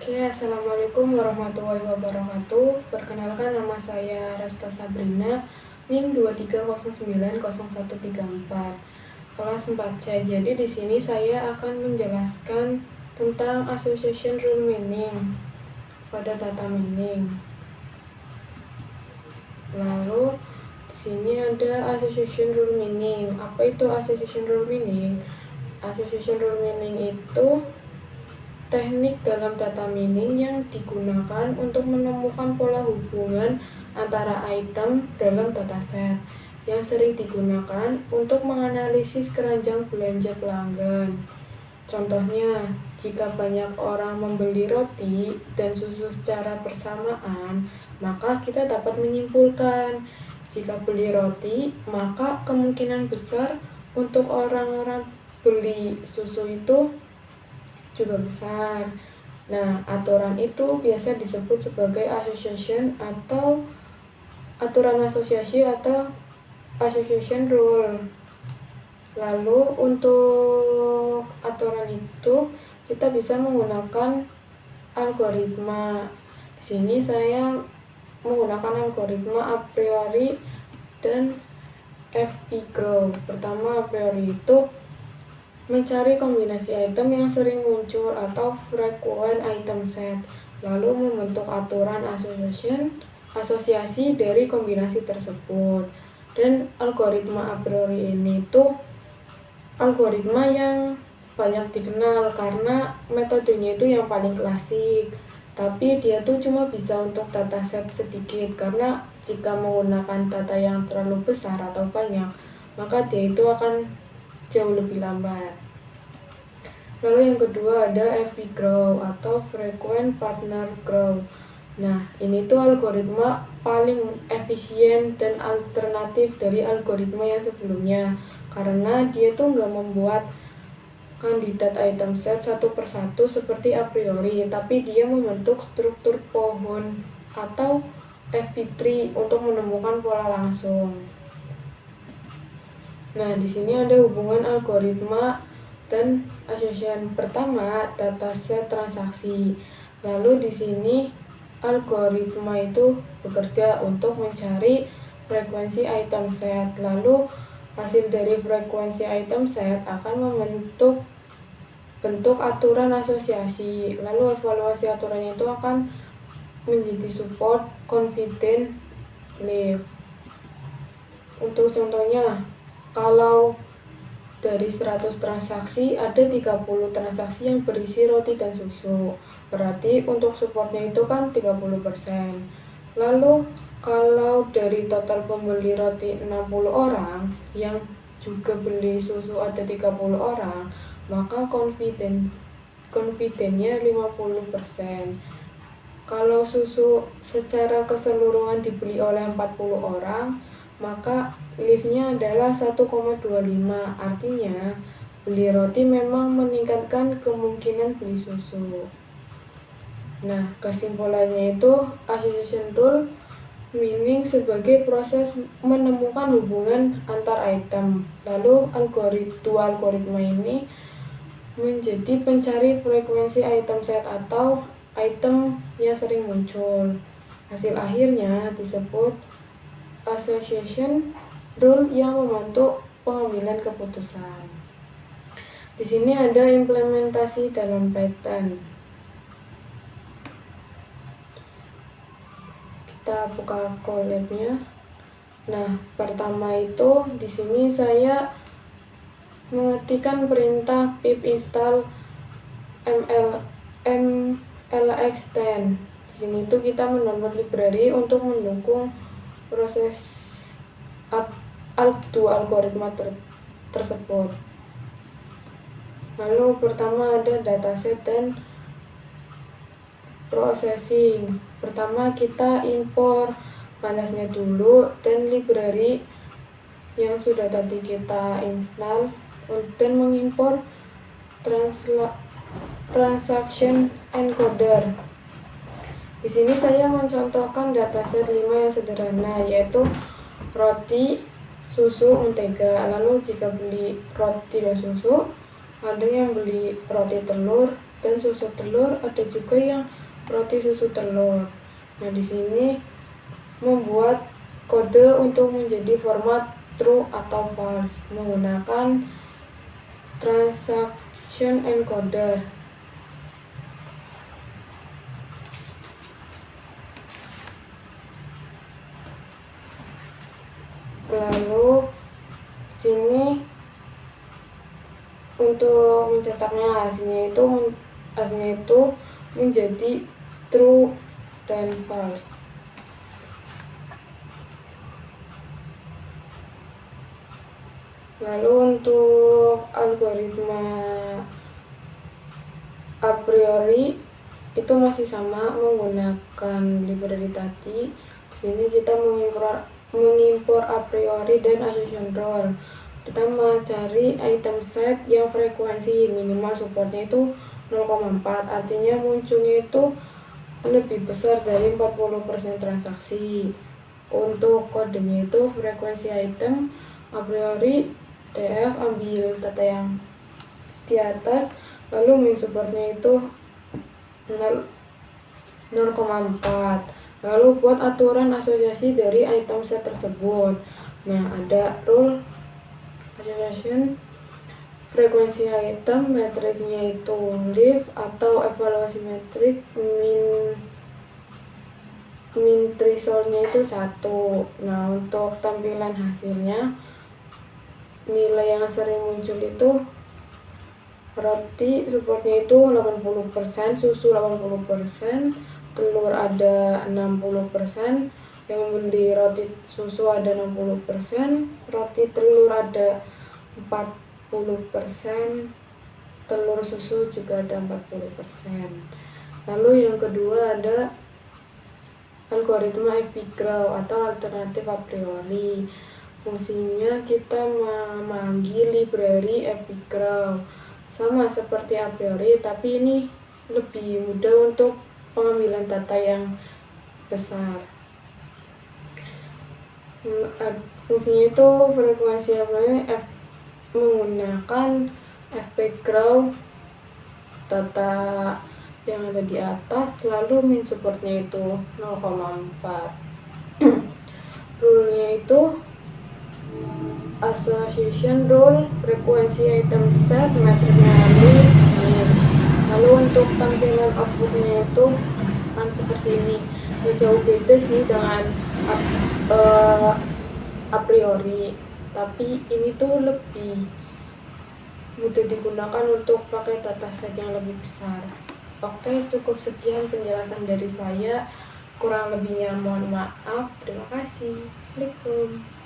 Oke, Assalamualaikum warahmatullahi wabarakatuh. Perkenalkan, nama saya Rasta Sabrina, NIM 23090134, kelas 4C. Jadi di sini saya akan menjelaskan tentang association rule meaning pada data meaning. Lalu di sini ada association rule meaning. Apa itu association rule meaning? Association rule meaning itu teknik dalam data meaning yang digunakan untuk menemukan pola hubungan antara item dalam dataset, yang sering digunakan untuk menganalisis keranjang belanja pelanggan. Contohnya, jika banyak orang membeli roti dan susu secara bersamaan, maka kita dapat menyimpulkan, jika beli roti, maka kemungkinan besar untuk orang-orang beli susu itu juga besar. Nah, aturan itu biasa disebut sebagai association atau aturan asosiasi atau association rule. Lalu untuk aturan itu kita bisa menggunakan algoritma. Di sini saya menggunakan algoritma a priori dan FIGROW. Pertama, a priori itu mencari kombinasi item yang sering muncul atau frequent item set, lalu membentuk aturan asosiasi dari kombinasi tersebut. Dan algoritma a priori ini tuh algoritma yang banyak dikenal karena metodenya itu yang paling klasik, tapi dia tuh cuma bisa untuk dataset sedikit, karena jika menggunakan data yang terlalu besar atau banyak, maka dia itu akan jauh lebih lambat. Lalu yang kedua ada FIGROW atau Frequent Partner Grow. Nah, ini tuh algoritma paling efisien dan alternatif dari algoritma yang sebelumnya, karena dia tuh nggak membuat kandidat item set satu persatu seperti a priori, tapi dia membentuk struktur pohon atau FP-tree untuk menemukan pola langsung. Nah, di sini ada hubungan algoritma dan association. Pertama, dataset transaksi. Lalu di sini algoritma itu bekerja untuk mencari frekuensi item set. Lalu hasil dari frekuensi item set akan membentuk aturan asosiasi. Lalu evaluasi aturan itu akan menjadi support confident leaf. Untuk contohnya, kalau dari 100 transaksi ada 30 transaksi yang berisi roti dan susu, berarti untuk supportnya itu kan 30%. Lalu kalau dari total pembeli roti 60 orang yang juga beli susu ada 30 orang, maka confidentnya 50%. Kalau susu secara keseluruhan dibeli oleh 40 orang, maka liftnya adalah 1,25. Artinya beli roti memang meningkatkan kemungkinan beli susu. Nah, kesimpulannya itu association rule meaning sebagai proses menemukan hubungan antar item. Lalu algoritma ini menjadi pencari frekuensi item set atau item yang sering muncul. Hasil akhirnya disebut association rule yang membantu pengambilan keputusan. Di sini ada implementasi dalam Python. Kita buka collab-nya. Nah, pertama itu di sini saya mengetikkan perintah pip install mlx10. Di sini tuh kita mendownload library untuk mendukung proses algoritma tersebut. Lalu pertama ada dataset dan processing. Pertama kita impor panasnya dulu dan library yang sudah tadi kita install, dan mengimpor transaction encoder. Di sini saya mencontohkan dataset 5 yang sederhana, yaitu roti, susu, mentega. Lalu jika beli roti dan susu, ada yang beli roti telur dan susu telur, ada juga yang roti susu telur. Nah, di sini membuat kode untuk menjadi format true atau false menggunakan transaction encoder. Lalu sini untuk mencetaknya hasilnya itu menjadi true dan false. Lalu untuk algoritma a priori itu masih sama menggunakan library tadi. Sini kita mengimpor a priori dan assumption rule. Pertama, cari item set yang frekuensi minimal supportnya itu 0,4, artinya munculnya itu lebih besar dari 40% transaksi. Untuk kodenya itu frekuensi item a priori DF, ambil data yang di atas, lalu min supportnya itu 0,4. Lalu buat aturan asosiasi dari item set tersebut. Nah, ada rule association, frekuensi item, metriknya itu lift atau evaluasi metrik, min thresholdnya itu 1. Nah, untuk tampilan hasilnya, nilai yang sering muncul itu roti supportnya itu 80%, susu 80%, telur ada 60%, yang membeli roti susu ada 60%, roti telur ada 40%, telur susu juga ada 40%. Lalu yang kedua ada algoritma epigraph atau alternatif a priori. Fungsinya kita memanggil library epigraph, sama seperti a priori, tapi ini lebih mudah untuk pengambilan data yang besar. Fungsinya itu frekuensi a priori menggunakan epigraph data yang ada di atas, lalu min supportnya itu 0,4. Rule-nya itu association rule, frekuensi item set, metriknya min. Lalu untuk tampilan outputnya itu kan seperti ini. Jauh beda sih dengan a priori, tapi ini tuh lebih mudah digunakan untuk pakai dataset yang lebih besar. Oke, cukup sekian penjelasan dari saya. Kurang lebihnya mohon maaf. Terima kasih. Assalamualaikum.